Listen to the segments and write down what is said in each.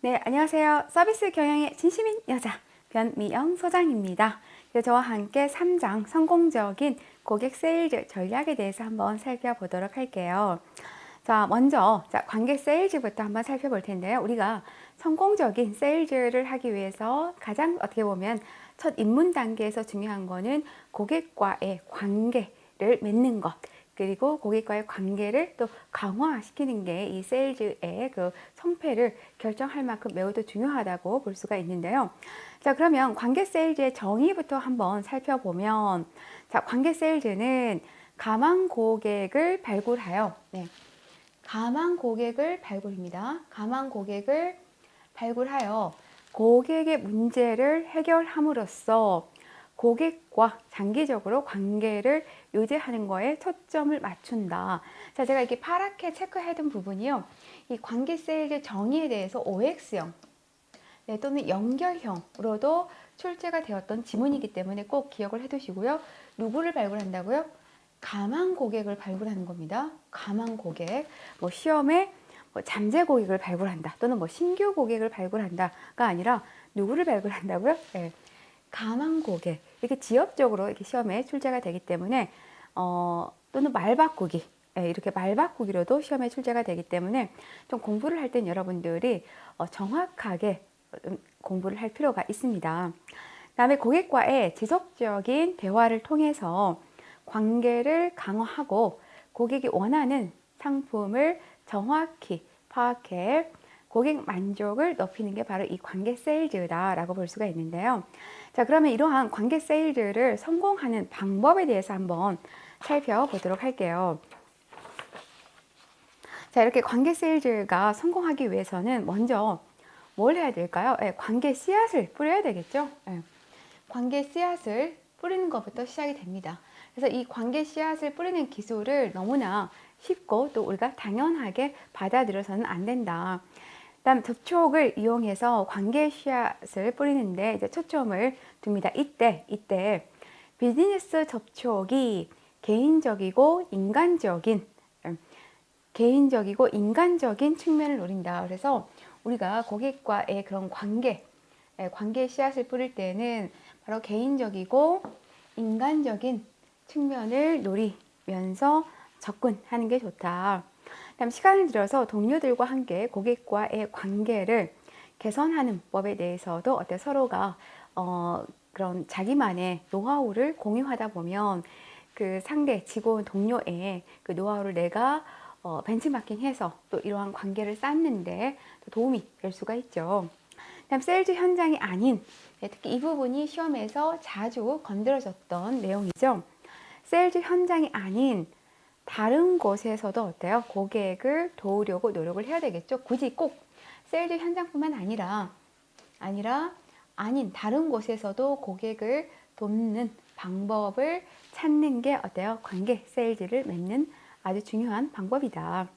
네, 안녕하세요. 서비스 경영의 진심인 여자 변미영 소장입니다. 저와 함께 3장 성공적인 고객 세일즈 전략에 대해서 한번 살펴보도록 할게요. 자, 먼저 관계 세일즈부터 한번 살펴볼 텐데요. 우리가 성공적인 세일즈를 하기 위해서 가장 어떻게 보면 첫 입문 단계에서 중요한 거는 고객과의 관계를 맺는 것. 그리고 고객과의 관계를 또 강화시키는 게 이 세일즈의 그 성패를 결정할 만큼 매우도 중요하다고 볼 수가 있는데요. 자, 그러면 관계 세일즈의 정의부터 한번 살펴보면, 자, 관계 세일즈는 가망 고객을 발굴하여, 가망 고객을 발굴입니다. 가망 고객을 발굴하여 고객의 문제를 해결함으로써 고객과 장기적으로 관계를 유지하는 거에 초점을 맞춘다. 자, 제가 이렇게 파랗게 체크해둔 부분이요. 이 관계 세일즈 정의에 대해서 OX형 또는 연결형으로도 출제가 되었던 지문이기 때문에 꼭 기억을 해두시고요. 누구를 발굴한다고요? 가망 고객을 발굴하는 겁니다. 가망 고객. 뭐 시험에 잠재 고객을 발굴한다 또는 뭐 신규 고객을 발굴한다가 아니라 누구를 발굴한다고요? 네. 가망 고객. 이렇게 지역적으로 이렇게 시험에 출제가 되기 때문에 또는 말 바꾸기. 이렇게 말 바꾸기로도 시험에 출제가 되기 때문에 좀 공부를 할 땐 여러분들이 정확하게 공부를 할 필요가 있습니다. 그다음에 고객과의 지속적인 대화를 통해서 관계를 강화하고 고객이 원하는 상품을 정확히 파악해 고객 만족을 높이는 게 바로 이 관계 세일즈다라고 볼 수가 있는데요. 자, 그러면 이러한 관계 세일즈를 성공하는 방법에 대해서 한번 살펴보도록 할게요. 자, 이렇게 관계 세일즈가 성공하기 위해서는 먼저 뭘 해야 될까요? 관계 씨앗을 뿌려야 되겠죠? 관계 씨앗을 뿌리는 것부터 시작이 됩니다. 그래서 이 관계 씨앗을 뿌리는 기술을 너무나 쉽고 또 우리가 당연하게 받아들여서는 안 된다. 그다음 접촉을 이용해서 관계 씨앗을 뿌리는데 이제 초점을 둡니다. 이때 비즈니스 접촉이 개인적이고 인간적인 측면을 노린다. 그래서 우리가 고객과의 그런 관계 씨앗을 뿌릴 때는 바로 개인적이고 인간적인 측면을 노리면서 접근하는 게 좋다. 그다음 시간을 들여서 동료들과 함께 고객과의 관계를 개선하는 법에 대해서도 서로가 그런 자기만의 노하우를 공유하다 보면 그 상대 직원 동료의 그 노하우를 내가 벤치마킹해서 또 이러한 관계를 쌓는데 도움이 될 수가 있죠. 그다음 세일즈 현장이 아닌 특히 이 부분이 시험에서 자주 건드려졌던 내용이죠. 세일즈 현장이 아닌 다른 곳에서도 어때요? 고객을 도우려고 노력을 해야 되겠죠. 굳이 꼭 세일즈 현장뿐만 아닌 다른 곳에서도 고객을 돕는 방법을 찾는 게 어때요? 관계 세일즈를 맺는 아주 중요한 방법이다.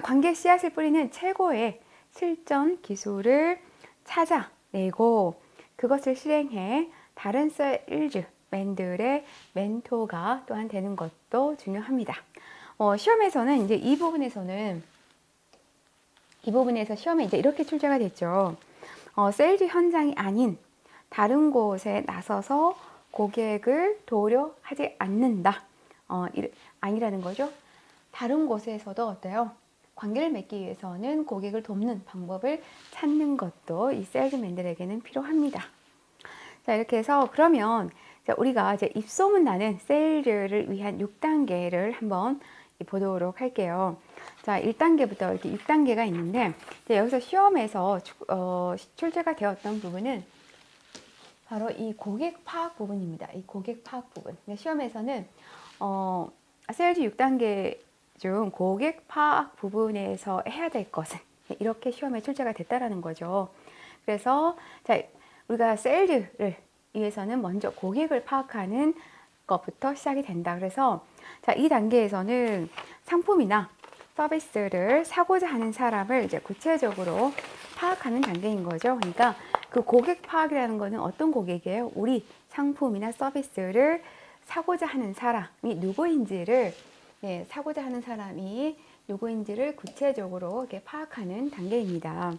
관계 씨앗을 뿌리는 최고의 실전 기술을 찾아내고 그것을 실행해 다른 세일즈맨들의 멘토가 또한 되는 것도 중요합니다. 시험에서는 이제 이 부분에서 시험에 이제 이렇게 출제가 됐죠. 세일즈 현장이 아닌 다른 곳에 나서서 고객을 도우려 하지 않는다. 아니라는 거죠. 다른 곳에서도 어때요? 관계를 맺기 위해서는 고객을 돕는 방법을 찾는 것도 이 세일즈맨들에게는 필요합니다. 자, 이렇게 해서 그러면 우리가 이제 입소문 나는 세일즈를 위한 6단계를 한번 보도록 할게요. 자, 1단계부터 이렇게 6단계가 있는데 여기서 시험에서 출제가 되었던 부분은 바로 이 고객 파악 부분입니다. 이 고객 파악 부분. 시험에서는 세일즈 6단계 중 고객 파악 부분에서 해야 될 것은 이렇게 시험에 출제가 됐다라는 거죠. 그래서 자, 우리가 세일즈를 위해서는 먼저 고객을 파악하는 것부터 시작이 된다. 그래서 자, 이 단계에서는 상품이나 서비스를 사고자 하는 사람을 이제 구체적으로 파악하는 단계인 거죠. 그러니까 그 고객 파악이라는 거는 어떤 고객이에요? 우리 상품이나 서비스를 사고자 하는 사람이 누구인지를 구체적으로 이렇게 파악하는 단계입니다.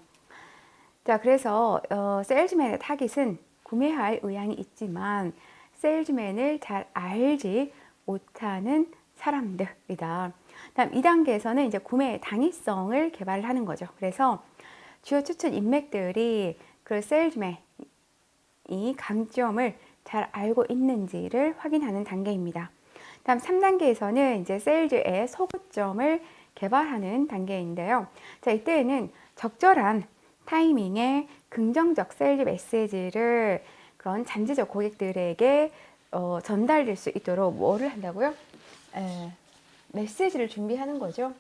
자, 그래서 세일즈맨의 타깃은 구매할 의향이 있지만 세일즈맨을 잘 알지 못하는 사람들이다. 다음 2단계에서는 이제 구매의 당위성을 개발하는 거죠. 그래서 주요 추천 인맥들이 그 세일즈맨이 강점을 잘 알고 있는지를 확인하는 단계입니다. 다음 3단계에서는 이제 세일즈의 소구점을 개발하는 단계인데요. 자, 이때에는 적절한 타이밍에 긍정적 세일즈 메시지를 그런 잠재적 고객들에게 전달될 수 있도록 뭐를 한다고요? 메시지를 준비하는 거죠.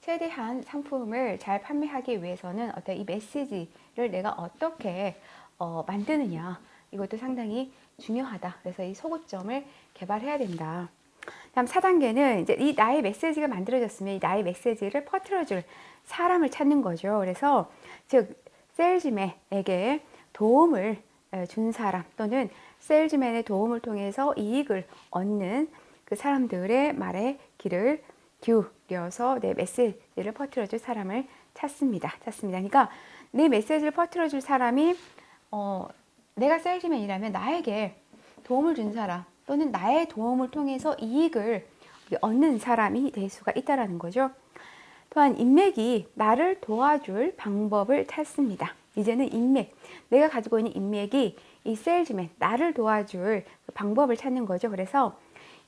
최대한 상품을 잘 판매하기 위해서는 어떤 이 메시지를 내가 어떻게 만드느냐, 이것도 상당히 중요하다. 그래서 이 소구점을 개발해야 된다. 다음 4단계는 이제 이 나의 메시지가 만들어졌으면 이 나의 메시지를 퍼뜨려줄 사람을 찾는 거죠. 그래서 즉 세일즈맨에게 도움을 준 사람 또는 세일즈맨의 도움을 통해서 이익을 얻는 그 사람들의 말에 귀를 기울여서 내 메시지를 퍼뜨려줄 사람을 찾습니다. 그러니까 내 메시지를 퍼뜨려줄 사람이 내가 세일즈맨이라면 나에게 도움을 준 사람 또는 나의 도움을 통해서 이익을 얻는 사람이 될 수가 있다는 거죠. 또한 인맥이 나를 도와줄 방법을 찾습니다. 이제는 인맥, 내가 가지고 있는 인맥이 이 세일즈맨, 나를 도와줄 방법을 찾는 거죠. 그래서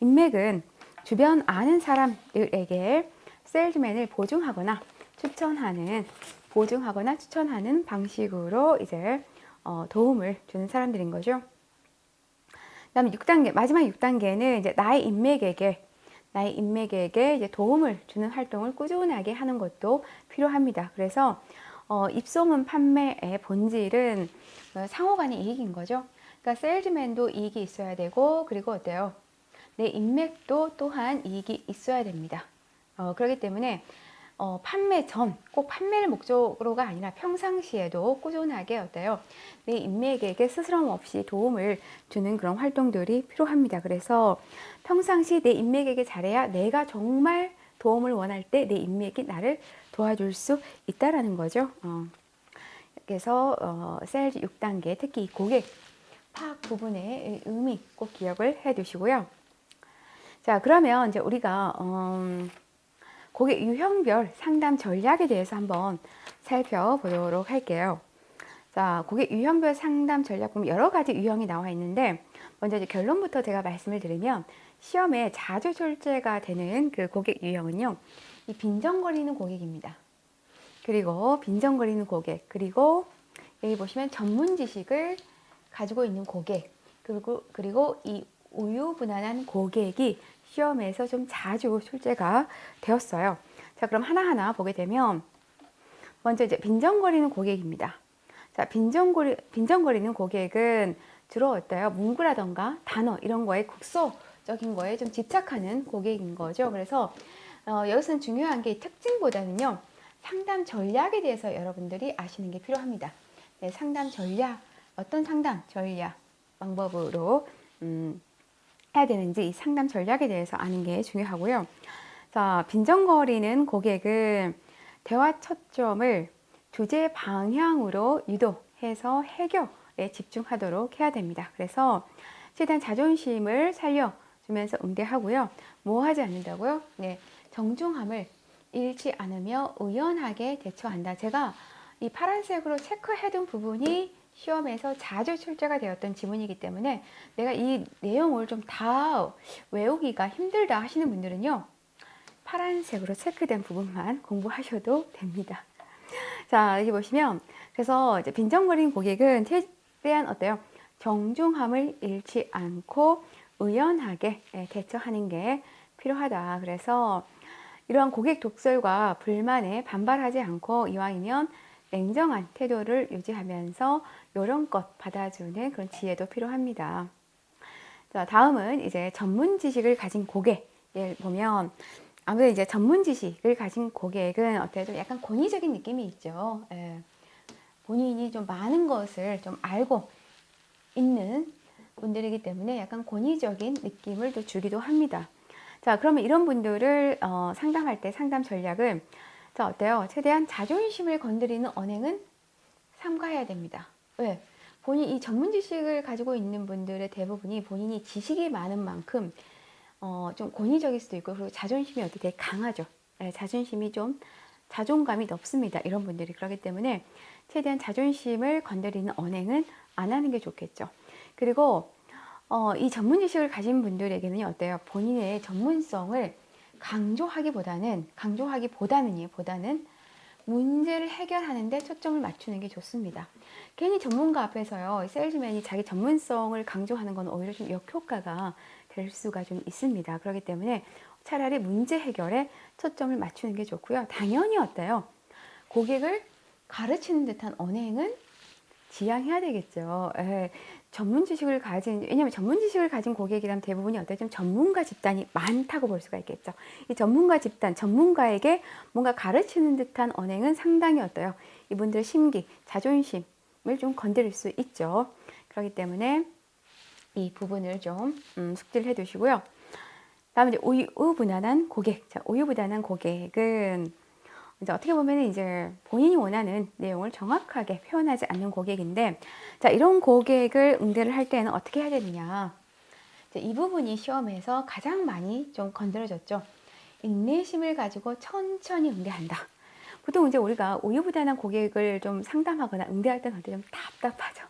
인맥은 주변 아는 사람들에게 세일즈맨을 보증하거나 추천하는 방식으로 이제 도움을 주는 사람들인 거죠. 그다음에 6단계, 마지막 6단계는 이제 나의 인맥에게 이제 도움을 주는 활동을 꾸준하게 하는 것도 필요합니다. 그래서 입소문 판매의 본질은 상호 간의 이익인 거죠. 그러니까 세일즈맨도 이익이 있어야 되고, 그리고 어때요? 내 인맥도 또한 이익이 있어야 됩니다. 그렇기 때문에 판매 전, 꼭 판매를 목적으로가 아니라 평상시에도 꾸준하게 어때요? 내 인맥에게 스스럼 없이 도움을 주는 그런 활동들이 필요합니다. 그래서 평상시 내 인맥에게 잘해야 내가 정말 도움을 원할 때 내 인맥이 나를 도와줄 수 있다라는 거죠. 그래서 세일즈 6단계, 특히 이 고객 파악 부분의 의미 꼭 기억을 해 두시고요. 자, 그러면 이제 우리가 고객 유형별 상담 전략에 대해서 한번 살펴보도록 할게요. 자, 고객 유형별 상담 전략 보면 여러 가지 유형이 나와 있는데, 먼저 이제 결론부터 제가 말씀을 드리면, 시험에 자주 출제가 되는 그 고객 유형은요, 이 빈정거리는 고객입니다. 그리고 빈정거리는 고객, 그리고 여기 보시면 전문 지식을 가지고 있는 고객, 그리고 이 우유부단한 고객이 시험에서 좀 자주 출제가 되었어요. 자, 그럼 하나하나 보게 되면 먼저 이제 빈정거리는 고객입니다. 자, 빈정거리는 고객은 주로 어때요? 문구라던가 단어 이런 거에 국소적인 거에 좀 집착하는 고객인 거죠. 그래서 여기서는 중요한 게 특징보다는요, 상담 전략에 대해서 여러분들이 아시는 게 필요합니다. 네, 상담 전략, 어떤 상담 전략 방법으로 해야 되는지 이 상담 전략에 대해서 아는 게 중요하고요. 자, 빈정거리는 고객은 대화 초점을 주제 방향으로 유도해서 해결에 집중하도록 해야 됩니다. 그래서 최대한 자존심을 살려주면서 응대하고요. 뭐 하지 않는다고요? 네, 정중함을 잃지 않으며 의연하게 대처한다. 제가 이 파란색으로 체크해둔 부분이 시험에서 자주 출제가 되었던 지문이기 때문에 내가 이 내용을 좀 다 외우기가 힘들다 하시는 분들은요, 파란색으로 체크된 부분만 공부하셔도 됩니다. 자, 여기 보시면, 그래서 이제 빈정거리는 고객은 최대한 어때요? 정중함을 잃지 않고 의연하게 대처하는 게 필요하다. 그래서 이러한 고객 독설과 불만에 반발하지 않고 이왕이면 냉정한 태도를 유지하면서 요령껏 받아주는 그런 지혜도 필요합니다. 자, 다음은 이제 전문 지식을 가진 고객을 보면, 아무래도 이제 전문 지식을 가진 고객은 어때요? 좀 약간 권위적인 느낌이 있죠. 본인이 좀 많은 것을 좀 알고 있는 분들이기 때문에 약간 권위적인 느낌을 또 주기도 합니다. 자, 그러면 이런 분들을 상담할 때 상담 전략은, 자, 어때요? 최대한 자존심을 건드리는 언행은 삼가해야 됩니다. 왜? 본인 이 전문 지식을 가지고 있는 분들의 대부분이 본인이 지식이 많은 만큼 좀 권위적일 수도 있고, 그리고 자존심이 되게 강하죠. 네, 자존심이 좀 자존감이 높습니다. 이런 분들이. 그렇기 때문에 최대한 자존심을 건드리는 언행은 안 하는 게 좋겠죠. 그리고 이 전문 지식을 가진 분들에게는 어때요? 본인의 전문성을 보다는 문제를 해결하는 데 초점을 맞추는 게 좋습니다. 괜히 전문가 앞에서요, 세일즈맨이 자기 전문성을 강조하는 건 오히려 좀 역효과가 될 수가 좀 있습니다. 그렇기 때문에 차라리 문제 해결에 초점을 맞추는 게 좋고요. 당연히 어때요? 고객을 가르치는 듯한 언행은 지양해야 되겠죠. 왜냐면 전문 지식을 가진 고객이라면 대부분이 어때요? 좀 전문가 집단이 많다고 볼 수가 있겠죠. 이 전문가 집단, 전문가에게 뭔가 가르치는 듯한 언행은 상당히 어때요? 이분들 심기, 자존심을 좀 건드릴 수 있죠. 그렇기 때문에 이 부분을 좀 숙지를 해 두시고요. 다음에 이제 우유부단한 고객. 자, 우유부단한 고객은 이제 어떻게 보면 이제 본인이 원하는 내용을 정확하게 표현하지 않는 고객인데, 자, 이런 고객을 응대를 할 때는 어떻게 해야 되느냐. 이 부분이 시험에서 가장 많이 좀 건드려졌죠. 인내심을 가지고 천천히 응대한다. 보통 이제 우리가 우유부단한 고객을 좀 상담하거나 응대할 때는 좀 답답하죠.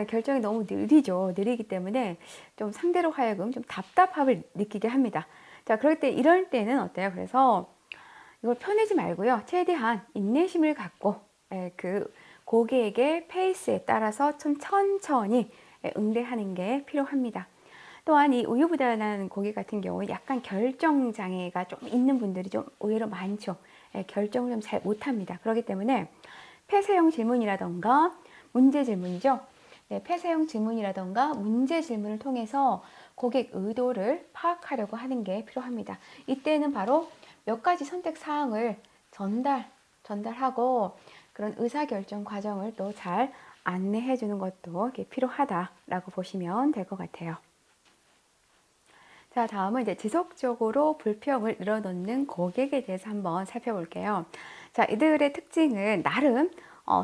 결정이 너무 느리죠. 느리기 때문에 좀 상대로 하여금 좀 답답함을 느끼게 합니다. 자, 이럴 때는 어때요? 그래서 이걸 펴내지 말고요. 최대한 인내심을 갖고 그 고객의 페이스에 따라서 좀 천천히 응대하는 게 필요합니다. 또한 이 우유부단한 고객 같은 경우 약간 결정 장애가 좀 있는 분들이 좀 의외로 많죠. 결정을 좀 잘 못합니다. 그렇기 때문에 폐쇄형 질문이라던가 문제 질문이죠. 폐쇄형 질문이라던가 문제 질문을 통해서 고객 의도를 파악하려고 하는 게 필요합니다. 이때는 바로 몇 가지 선택 사항을 전달하고 그런 의사결정 과정을 또 잘 안내해 주는 것도 필요하다라고 보시면 될 것 같아요. 자, 다음은 이제 지속적으로 불평을 늘어놓는 고객에 대해서 한번 살펴볼게요. 자, 이들의 특징은 나름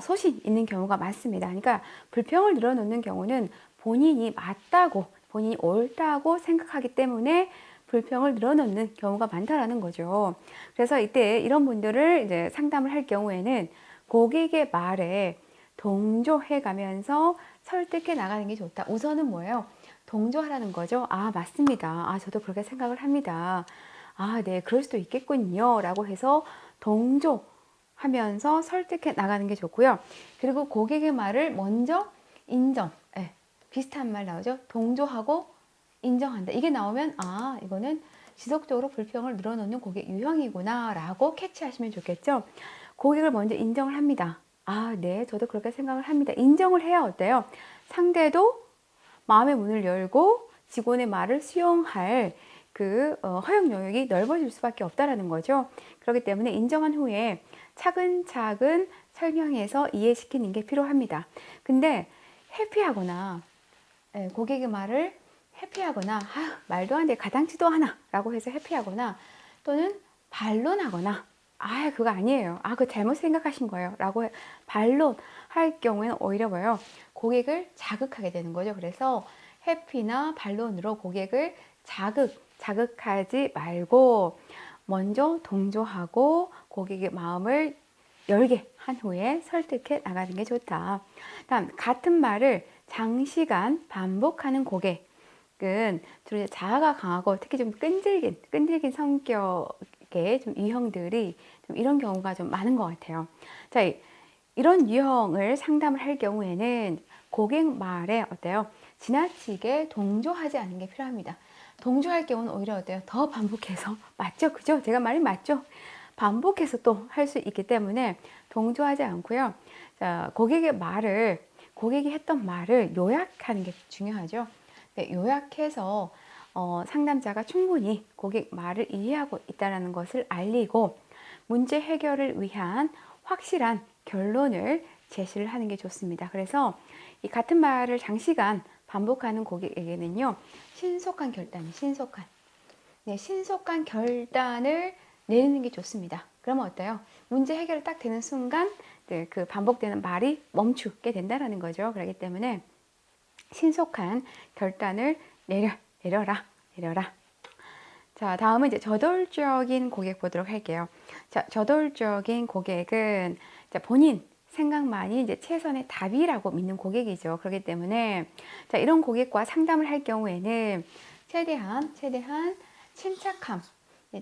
소신 있는 경우가 많습니다. 그러니까 불평을 늘어놓는 경우는 본인이 옳다고 생각하기 때문에 불평을 늘어놓는 경우가 많다라는 거죠. 그래서 이때 이런 분들을 이제 상담을 할 경우에는 고객의 말에 동조해 가면서 설득해 나가는 게 좋다. 우선은 뭐예요? 동조하라는 거죠. 아, 맞습니다. 아, 저도 그렇게 생각을 합니다. 아, 네, 그럴 수도 있겠군요. 라고 해서 동조하면서 설득해 나가는 게 좋고요. 그리고 고객의 말을 먼저 인정. 비슷한 말 나오죠. 동조하고 인정한다. 이게 나오면 아, 이거는 지속적으로 불평을 늘어놓는 고객 유형이구나 라고 캐치하시면 좋겠죠. 고객을 먼저 인정을 합니다. 아, 네, 저도 그렇게 생각을 합니다. 인정을 해야 어때요? 상대도 마음의 문을 열고 직원의 말을 수용할 그 허용 영역이 넓어질 수밖에 없다라는 거죠. 그렇기 때문에 인정한 후에 차근차근 설명해서 이해시키는 게 필요합니다. 근데 회피하거나 고객의 말을 회피하거나 말도 안 돼 가당치도 않아 라고 해서 회피하거나 또는 반론하거나 그거 아니에요. 그거 잘못 생각하신 거예요 라고 반론할 경우에는 오히려 뭐예요? 고객을 자극하게 되는 거죠. 그래서 회피나 반론으로 고객을 자극하지 말고 먼저 동조하고 고객의 마음을 열게 한 후에 설득해 나가는 게 좋다. 다음, 같은 말을 장시간 반복하는 고객은 주로 자아가 강하고 특히 좀 끈질긴 성격의 좀 유형들이 좀 이런 경우가 좀 많은 것 같아요. 자, 이런 유형을 상담을 할 경우에는 고객 말에 어때요? 지나치게 동조하지 않는 게 필요합니다. 동조할 경우는 오히려 어때요? 더 반복해서 맞죠? 그죠? 제가 말이 맞죠? 반복해서 또 할 수 있기 때문에 동조하지 않고요. 자, 고객이 했던 말을 요약하는 게 중요하죠. 네, 요약해서 상담자가 충분히 고객 말을 이해하고 있다는 것을 알리고 문제 해결을 위한 확실한 결론을 제시를 하는 게 좋습니다. 그래서 이 같은 말을 장시간 반복하는 고객에게는요, 신속한 결단을 내리는 게 좋습니다. 그러면 어때요? 문제 해결 딱 되는 순간 네, 그 반복되는 말이 멈추게 된다라는 거죠. 그렇기 때문에 신속한 결단을 내려라. 자, 다음은 이제 저돌적인 고객 보도록 할게요. 자, 저돌적인 고객은 본인 생각만이 이제 최선의 답이라고 믿는 고객이죠. 그렇기 때문에 자, 이런 고객과 상담을 할 경우에는 최대한 침착함,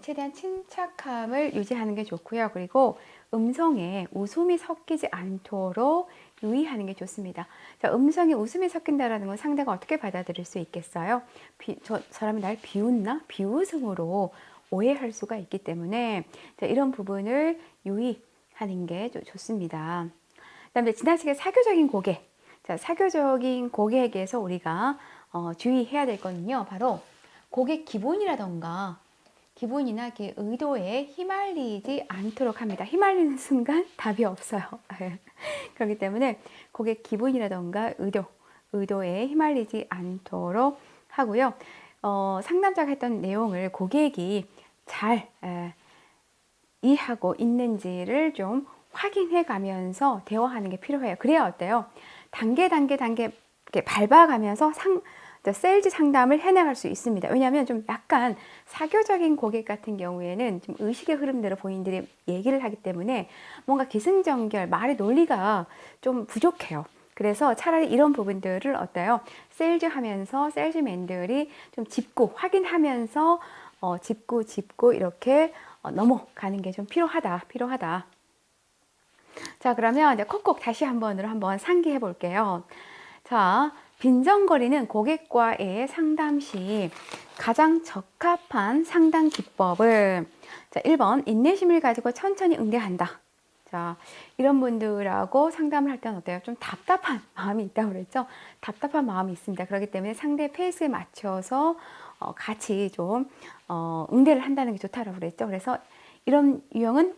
최대한 침착함을 유지하는 게 좋고요. 그리고 음성에 웃음이 섞이지 않도록 유의하는 게 좋습니다. 자, 음성에 웃음이 섞인다라는 건 상대가 어떻게 받아들일 수 있겠어요? 저 사람이 날 비웃나? 비웃음으로 오해할 수가 있기 때문에 자, 이런 부분을 유의하는 게 좋습니다. 그다음에 지나치게 사교적인 고객. 자, 사교적인 고객에게서 우리가 주의해야 될 거는요. 바로 고객 기본이라던가 기분이나 의도에 휘말리지 않도록 합니다. 휘말리는 순간 답이 없어요. 그렇기 때문에 고객 기분이라던가 의도에 휘말리지 않도록 하고요. 상담자가 했던 내용을 고객이 잘 이해하고 있는지를 좀 확인해 가면서 대화하는 게 필요해요. 그래야 어때요? 단계 이렇게 밟아가면서 세일즈 상담을 해나갈 수 있습니다. 왜냐하면 좀 약간 사교적인 고객 같은 경우에는 좀 의식의 흐름대로 본인들이 얘기를 하기 때문에 뭔가 기승전결, 말의 논리가 좀 부족해요. 그래서 차라리 이런 부분들을 어때요? 세일즈 하면서 세일즈맨들이 좀 짚고 확인하면서 짚고 이렇게 넘어가는 게 좀 필요하다. 자, 그러면 이제 콕콕 다시 한번 상기해 볼게요. 자, 빈정거리는 고객과의 상담 시 가장 적합한 상담 기법을 자, 1번 인내심을 가지고 천천히 응대한다. 자, 이런 분들하고 상담을 할 때는 어때요? 좀 답답한 마음이 있다고 그랬죠? 답답한 마음이 있습니다. 그렇기 때문에 상대 페이스에 맞춰서 같이 좀 응대를 한다는 게 좋다고 그랬죠? 그래서 이런 유형은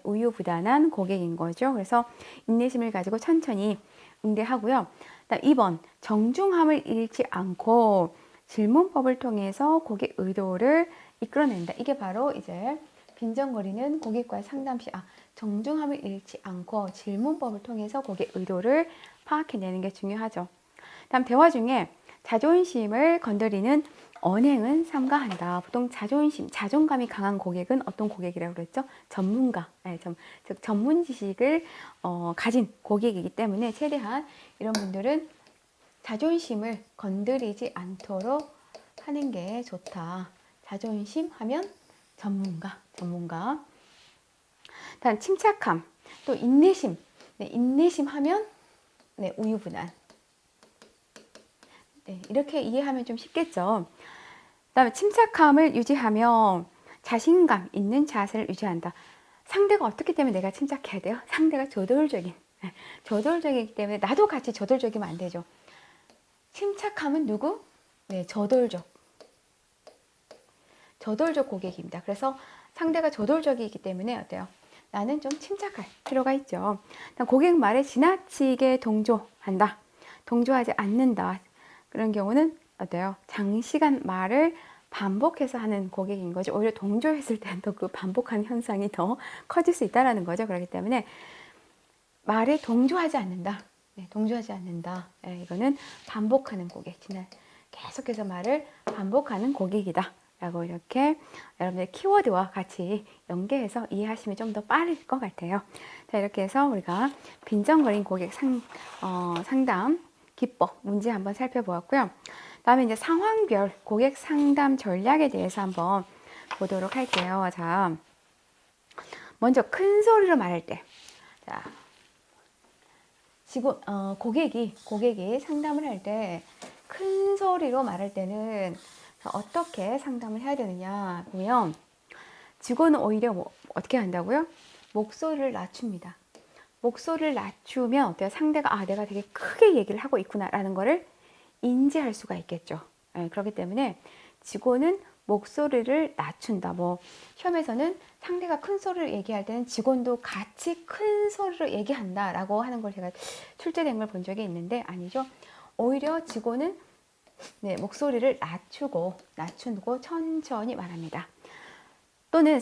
우유부단한 고객인 거죠. 그래서 인내심을 가지고 천천히 응대하고요. 2번 정중함을 잃지 않고 질문법을 통해서 고객 의도를 이끌어낸다. 이게 바로 이제 빈정거리는 고객과의 상담 시 정중함을 잃지 않고 질문법을 통해서 고객 의도를 파악해내는 게 중요하죠. 다음 대화 중에 자존심을 건드리는 언행은 삼가한다. 보통 자존감이 강한 고객은 어떤 고객이라고 그랬죠? 전문가, 즉 전문 지식을 가진 고객이기 때문에 최대한 이런 분들은 자존심을 건드리지 않도록 하는 게 좋다. 자존심 하면 전문가. 다음 침착함, 또 인내심. 인내심 하면 우유부단. 이렇게 이해하면 좀 쉽겠죠. 그다음에 침착함을 유지하며 자신감 있는 자세를 유지한다. 상대가 어떻기 때문에 내가 침착해야 돼요? 상대가 저돌적이기 때문에 나도 같이 저돌적이면 안 되죠. 침착함은 누구? 저돌적 고객입니다. 그래서 상대가 저돌적이기 때문에 어때요? 나는 좀 침착할 필요가 있죠. 고객 말에 지나치게 동조하지 않는다. 그런 경우는 어때요? 장시간 말을 반복해서 하는 고객인 거죠. 오히려 동조했을 때는 더 그 반복하는 현상이 더 커질 수 있다는 거죠. 그렇기 때문에 말에 동조하지 않는다. 이거는 반복하는 고객. 계속해서 말을 반복하는 고객이다. 라고 이렇게 여러분들 키워드와 같이 연계해서 이해하시면 좀 더 빠를 것 같아요. 자, 이렇게 해서 우리가 빈정거린 고객 상담 기법 문제 한번 살펴보았고요. 다음에 이제 상황별 고객 상담 전략에 대해서 한번 보도록 할게요. 자, 먼저 큰 소리로 말할 때, 자, 고객이 상담을 할 때 큰 소리로 말할 때는 어떻게 상담을 해야 되느냐 보면 직원은 오히려 어떻게 한다고요? 목소리를 낮춥니다. 목소리를 낮추면 어때요? 상대가 내가 되게 크게 얘기를 하고 있구나라는 거를 인지할 수가 있겠죠. 그렇기 때문에 직원은 목소리를 낮춘다. 시험에서는 상대가 큰 소리를 얘기할 때는 직원도 같이 큰 소리로 얘기한다라고 하는 걸 제가 출제된 걸 본 적이 있는데 아니죠. 오히려 직원은 목소리를 낮추고 천천히 말합니다. 또는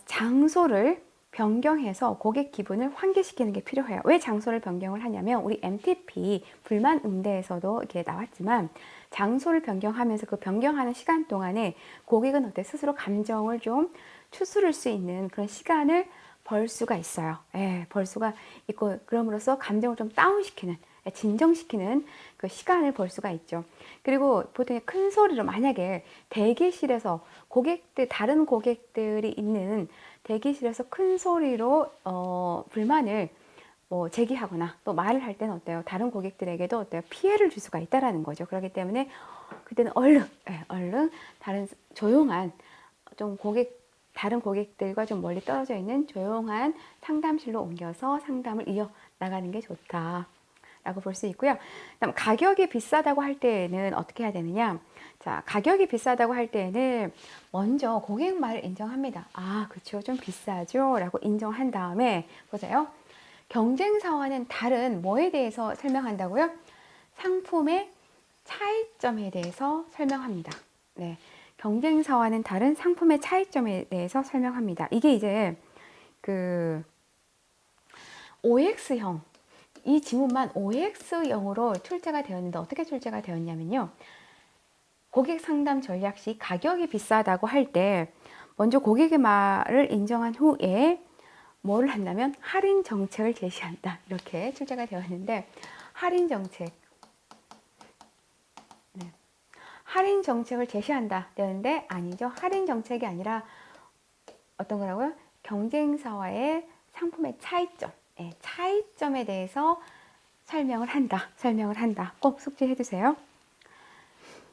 장소를 변경해서 고객 기분을 환기시키는 게 필요해요. 왜 장소를 변경을 하냐면 우리 MTP 불만 응대에서도 이렇게 나왔지만 장소를 변경하면서 그 변경하는 시간 동안에 고객은 어때 스스로 감정을 좀 추스를 수 있는 그런 시간을 벌 수가 있어요. 예, 벌 수가 있고 그럼으로써 감정을 좀 다운시키는 진정시키는 그 시간을 벌 수가 있죠. 그리고 보통 큰 소리로 만약에 대기실에서 다른 고객들이 있는 대기실에서 큰 소리로 불만을 뭐 제기하거나 또 말을 할 때는 어때요? 다른 고객들에게도 어때요? 피해를 줄 수가 있다라는 거죠. 그렇기 때문에 그때는 얼른 다른 조용한 좀 다른 고객들과 좀 멀리 떨어져 있는 조용한 상담실로 옮겨서 상담을 이어 나가는 게 좋다. 라고 볼 수 있고요. 그다음 가격이 비싸다고 할 때에는 어떻게 해야 되느냐? 자, 가격이 비싸다고 할 때에는 먼저 고객 말을 인정합니다. 아, 그렇죠. 좀 비싸죠? 라고 인정한 다음에 보세요. 경쟁사와는 다른 뭐에 대해서 설명한다고요? 상품의 차이점에 대해서 설명합니다. 네. 경쟁사와는 다른 상품의 차이점에 대해서 설명합니다. 이게 이제 그 OX형 이 지문만 OX형으로 출제가 되었는데 어떻게 출제가 되었냐면요. 고객 상담 전략 시 가격이 비싸다고 할 때 먼저 고객의 말을 인정한 후에 뭐를 한다면 할인 정책을 제시한다. 이렇게 출제가 되었는데 할인 정책 할인 정책을 제시한다 되는데 아니죠. 할인 정책이 아니라 어떤 거라고요? 경쟁사와의 상품의 차이점 차이점에 대해서 설명을 한다. 꼭 숙지해 두세요.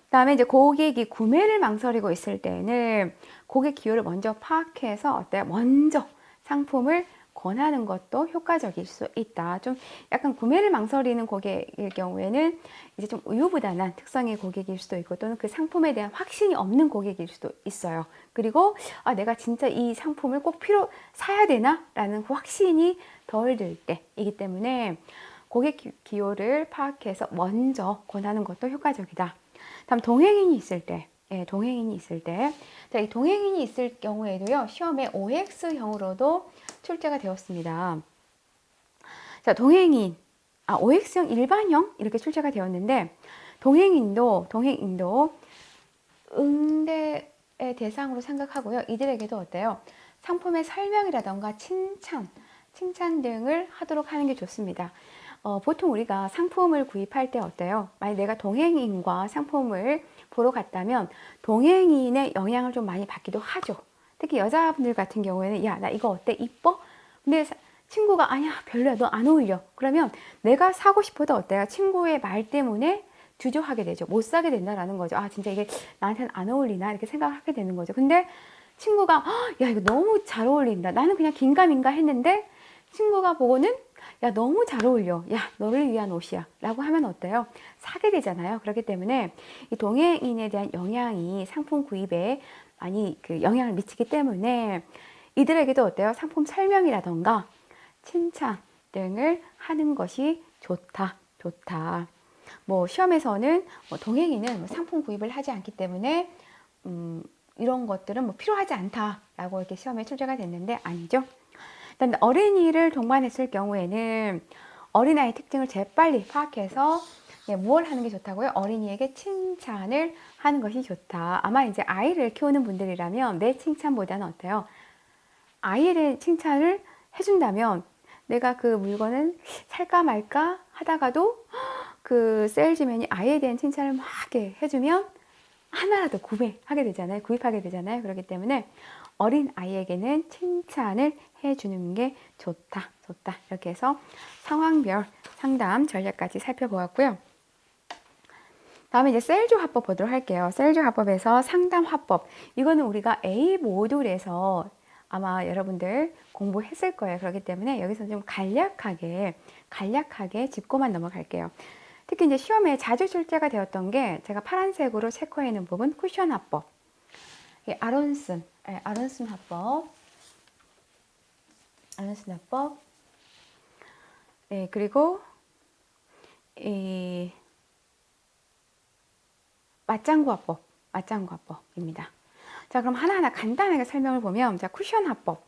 다음에 이제 고객이 구매를 망설이고 있을 때는 고객 기호를 먼저 파악해서 어때요? 먼저 상품을 권하는 것도 효과적일 수 있다. 좀 약간 구매를 망설이는 고객일 경우에는 이제 좀 우유부단한 특성의 고객일 수도 있고 또는 그 상품에 대한 확신이 없는 고객일 수도 있어요. 그리고 내가 진짜 이 상품을 꼭 사야 되나? 라는 확신이 덜 들 때이기 때문에 고객 기호를 파악해서 먼저 권하는 것도 효과적이다. 다음 동행인이 있을 때 자, 이 동행인이 있을 경우에도요, 시험에 OX형으로도 출제가 되었습니다. 자, OX형 일반형 이렇게 출제가 되었는데, 동행인도 응대의 대상으로 생각하고요. 이들에게도 어때요? 상품의 설명이라던가 칭찬 등을 하도록 하는 게 좋습니다. 보통 우리가 상품을 구입할 때 어때요? 만약 내가 동행인과 상품을 보러 갔다면 동행인의 영향을 좀 많이 받기도 하죠. 특히 여자분들 같은 경우에는 야, 나 이거 어때? 이뻐? 근데 친구가 아니야, 별로야, 너 안 어울려. 그러면 내가 사고 싶어도 어때요? 친구의 말 때문에 주저하게 되죠. 못 사게 된다라는 거죠. 아, 진짜 이게 나한테는 안 어울리나? 이렇게 생각하게 되는 거죠. 근데 친구가 야, 이거 너무 잘 어울린다. 나는 그냥 긴가민가 했는데 친구가 보고는 야, 너무 잘 어울려. 야, 너를 위한 옷이야. 라고 하면 어때요? 사게 되잖아요. 그렇기 때문에 이 동행인에 대한 영향이 상품 구입에 많이 그 영향을 미치기 때문에 이들에게도 어때요? 상품 설명이라던가 칭찬 등을 하는 것이 좋다. 뭐 시험에서는 동행인은 상품 구입을 하지 않기 때문에 이런 것들은 뭐 필요하지 않다라고 이렇게 시험에 출제가 됐는데 아니죠. 그다음에 어린이를 동반했을 경우에는 어린아이 특징을 재빨리 파악해서 무엇을 하는 게 좋다고요? 어린이에게 칭찬을 하는 것이 좋다. 아마 이제 아이를 키우는 분들이라면 내 칭찬보다는 어때요? 아이에 대한 칭찬을 해준다면 내가 그 물건을 살까 말까 하다가도 그 세일즈맨이 아이에 대한 칭찬을 막 해주면 하나라도 구입하게 되잖아요. 그렇기 때문에 어린 아이에게는 칭찬을 해주는 게 좋다. 이렇게 해서 상황별 상담 전략까지 살펴보았고요. 다음에 이제 셀조 화법 보도록 할게요. 셀조 화법에서 상담 화법. 이거는 우리가 A 모듈에서 아마 여러분들 공부했을 거예요. 그렇기 때문에 여기서 좀 간략하게 짚고만 넘어갈게요. 특히 이제 시험에 자주 출제가 되었던 게 제가 파란색으로 체크해 있는 부분 쿠션 화법. 아론슨 화법. 네, 그리고 이 맞장구 화법입니다. 자, 그럼 하나하나 간단하게 설명을 보면, 자, 쿠션 화법.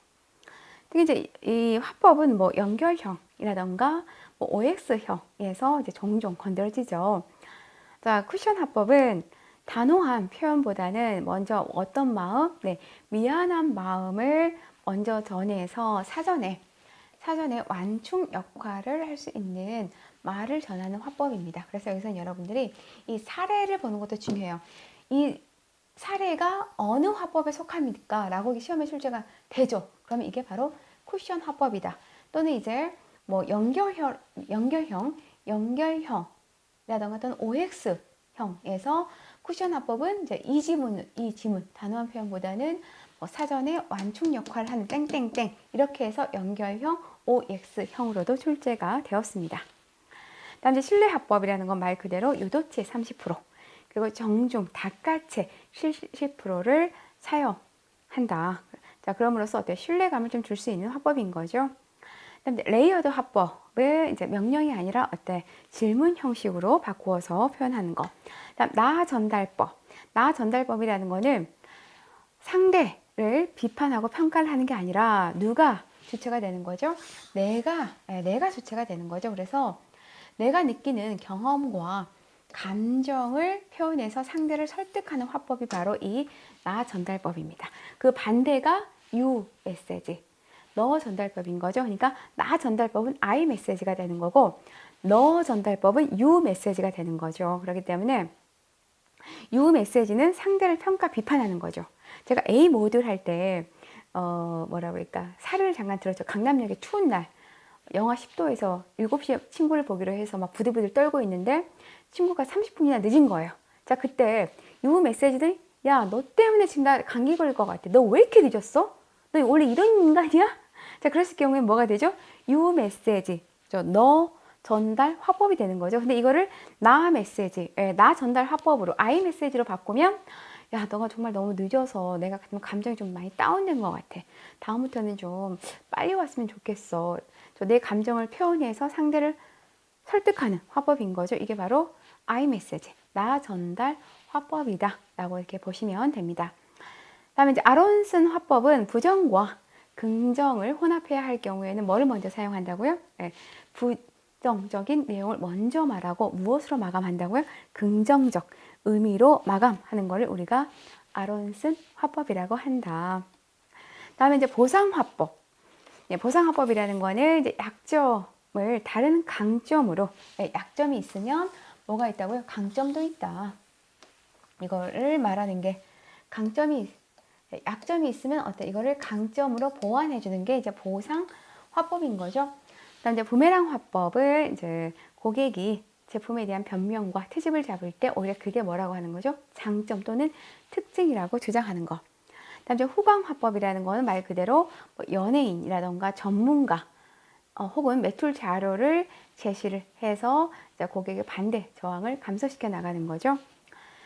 특히 이제 이 화법은 뭐 연결형이라던가 뭐 OX형에서 이제 종종 건드려지죠. 자, 쿠션 화법은 단호한 표현보다는 먼저 어떤 마음, 네, 미안한 마음을 먼저 전해서 사전에 완충 역할을 할 수 있는 말을 전하는 화법입니다. 그래서 여기서는 여러분들이 이 사례를 보는 것도 중요해요. 이 사례가 어느 화법에 속합니까? 라고 시험에 출제가 되죠. 그러면 이게 바로 쿠션 화법이다. 또는 이제 뭐 연결형이라던가 또는 OX형에서 쿠션 화법은 이제 이 지문, 단호한 표현보다는 뭐 사전에 완충 역할을 하는 땡땡땡 이렇게 해서 연결형, OX형으로도 출제가 되었습니다. 다음 이제 신뢰 화법이라는 건 말 그대로 유도체 30%, 그리고 정중, 닭가체 70%를 사용한다. 자, 그럼으로써 어때 신뢰감을 좀 줄 수 있는 화법인 거죠. 그다음 레이어드 화법을 이제 명령이 아니라 어때 질문 형식으로 바꾸어서 표현하는 거. 그다음 나 전달법. 나 전달법이라는 거는 상대를 비판하고 평가를 하는 게 아니라 누가 주체가 되는 거죠? 내가 주체가 되는 거죠. 그래서 내가 느끼는 경험과 감정을 표현해서 상대를 설득하는 화법이 바로 이 나 전달법입니다. 그 반대가 유 메시지, 너 전달법인 거죠. 그러니까 나 전달법은 I 메시지가 되는 거고 너 전달법은 유 메시지가 되는 거죠. 그렇기 때문에 유 메시지는 상대를 평가 비판하는 거죠. 제가 A 모드를 할 때 뭐라 그럴까 사례를 잠깐 들었죠. 강남역에 추운 날 영하 10도에서 7시에 친구를 보기로 해서 막 부들부들 떨고 있는데 친구가 30분이나 늦은 거예요. 자, 그때 유 메시지는 야, 너 때문에 지금 나 감기 걸릴 것 같아. 너 왜 이렇게 늦었어? 너 원래 이런 인간이야? 자, 그랬을 경우에 뭐가 되죠? 유 메시지, 너 전달 화법이 되는 거죠. 근데 이거를 나 메시지, 나 전달 화법으로 I 메시지로 바꾸면 야, 너가 정말 너무 늦어서 내가 감정이 좀 많이 다운된 것 같아. 다음부터는 좀 빨리 왔으면 좋겠어. 내 감정을 표현해서 상대를 설득하는 화법인 거죠. 이게 바로 I 메시지, 나 전달 화법이다 라고 이렇게 보시면 됩니다. 다음에 이제 아론슨 화법은 부정과 긍정을 혼합해야 할 경우에는 뭐를 먼저 사용한다고요? 네, 부정적인 내용을 먼저 말하고 무엇으로 마감한다고요? 긍정적 의미로 마감하는 것을 우리가 아론슨 화법이라고 한다. 다음에 이제 보상 화법. 네, 보상 화법이라는 거는 이제 약점을 다른 강점으로, 약점이 있으면 뭐가 있다고요? 강점도 있다. 이거를 말하는 게 약점이 있으면 어때? 이거를 강점으로 보완해 주는 게 이제 보상 화법인 거죠. 그다음 이제 부메랑 화법을 이제 고객이 제품에 대한 변명과 트집을 잡을 때 오히려 그게 뭐라고 하는 거죠? 장점 또는 특징이라고 주장하는 거. 그다음 이제 후방 화법이라는 거는 말 그대로 뭐 연예인이라던가 전문가 혹은 매출 자료를 제시를 해서 이제 고객의 반대 저항을 감소시켜 나가는 거죠.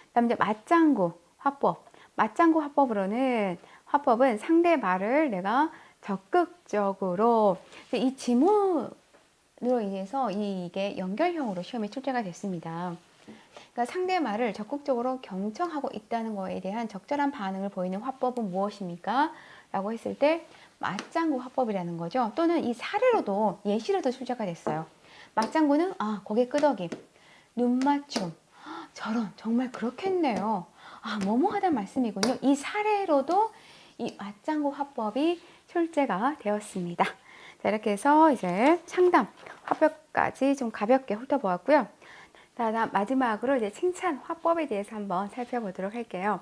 그다음 이제 맞장구 화법. 맞장구 화법은 상대 말을 내가 적극적으로 이 지문으로 인해서 이게 연결형으로 시험에 출제가 됐습니다. 그러니까 상대 말을 적극적으로 경청하고 있다는 거에 대한 적절한 반응을 보이는 화법은 무엇입니까? 라고 했을 때 맞장구 화법이라는 거죠. 또는 이 사례로도 예시로도 출제가 됐어요. 맞장구는 고개 끄덕임, 눈 맞춤, 저런 정말 그렇겠네요. 뭐뭐 하단 말씀이군요. 이 사례로도 이 맞장구 화법이 출제가 되었습니다. 자, 이렇게 해서 이제 상담 화법까지 좀 가볍게 훑어보았고요. 자, 마지막으로 이제 칭찬 화법에 대해서 한번 살펴보도록 할게요.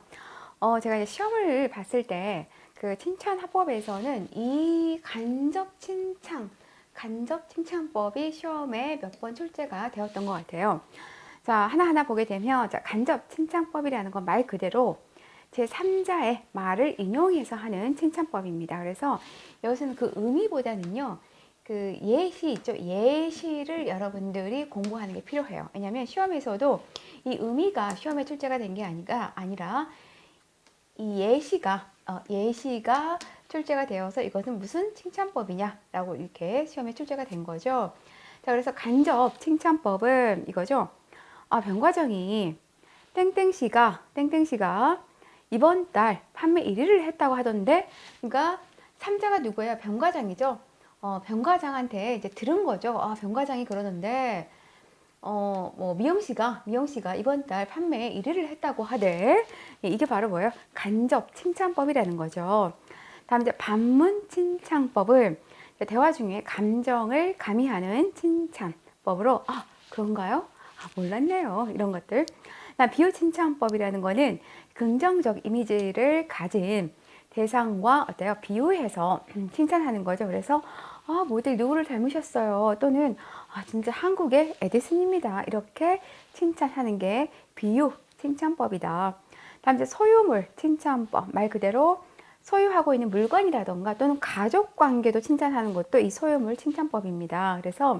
제가 이제 시험을 봤을 때 그 칭찬 화법에서는 이 간접 칭찬법이 시험에 몇 번 출제가 되었던 것 같아요. 자, 하나하나 보게 되면, 자, 간접 칭찬법이라는 건 말 그대로 제3자의 말을 인용해서 하는 칭찬법입니다. 그래서 여기서는 그 의미보다는요, 그 예시 있죠? 예시를 여러분들이 공부하는 게 필요해요. 왜냐하면 시험에서도 이 의미가 시험에 출제가 된 게 아니라 이 예시가 출제가 되어서 이것은 무슨 칭찬법이냐라고 이렇게 시험에 출제가 된 거죠. 자, 그래서 간접 칭찬법은 이거죠. 변과정이 땡땡씨가 이번 달 판매 1위를 했다고 하던데, 그러니까 삼자가 누구예요? 병과장이죠. 병과장한테 이제 들은 거죠. 아, 병과장이 그러던데, 뭐 미영씨가 이번 달 판매에 1위를 했다고 하대. 예, 이게 바로 뭐예요? 간접 칭찬법이라는 거죠. 다음 이제 반문 칭찬법을 대화 중에 감정을 가미하는 칭찬법으로, 아, 그런가요? 아, 몰랐네요. 이런 것들. 비유 칭찬법이라는 거는 긍정적 이미지를 가진 대상과 어때요? 비유해서 칭찬하는 거죠. 그래서 아, 모델 누구를 닮으셨어요. 또는 아, 진짜 한국의 에디슨입니다. 이렇게 칭찬하는 게 비유 칭찬법이다. 다음 이제 소유물 칭찬법. 말 그대로 소유하고 있는 물건이라던가 또는 가족 관계도 칭찬하는 것도 이 소유물 칭찬법입니다. 그래서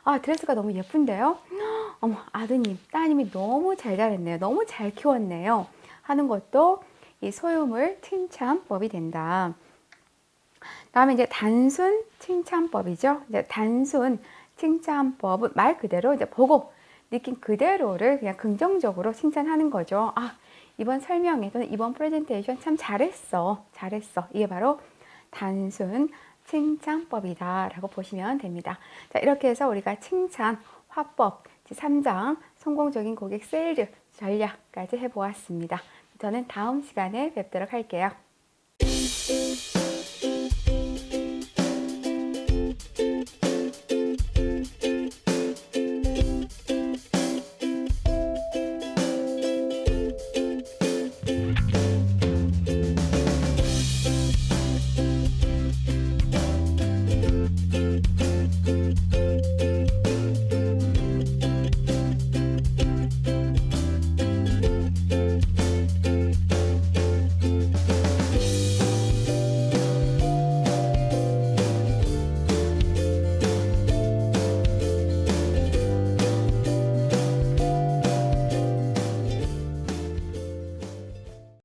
아, 드레스가 너무 예쁜데요? 어머, 아드님, 따님이 너무 잘 자랐네요. 너무 잘 키웠네요. 하는 것도 이 소유물 칭찬법이 된다. 다음에 이제 단순 칭찬법이죠. 이제 단순 칭찬법은 말 그대로 이제 보고 느낀 그대로를 그냥 긍정적으로 칭찬하는 거죠. 아, 이번 설명회 또는 이번 프레젠테이션 참 잘했어. 잘했어. 이게 바로 단순 칭찬법이다 라고 보시면 됩니다. 자, 이렇게 해서 우리가 칭찬 화법 3장 성공적인 고객 세일즈 전략까지 해보았습니다. 저는 다음 시간에 뵙도록 할게요.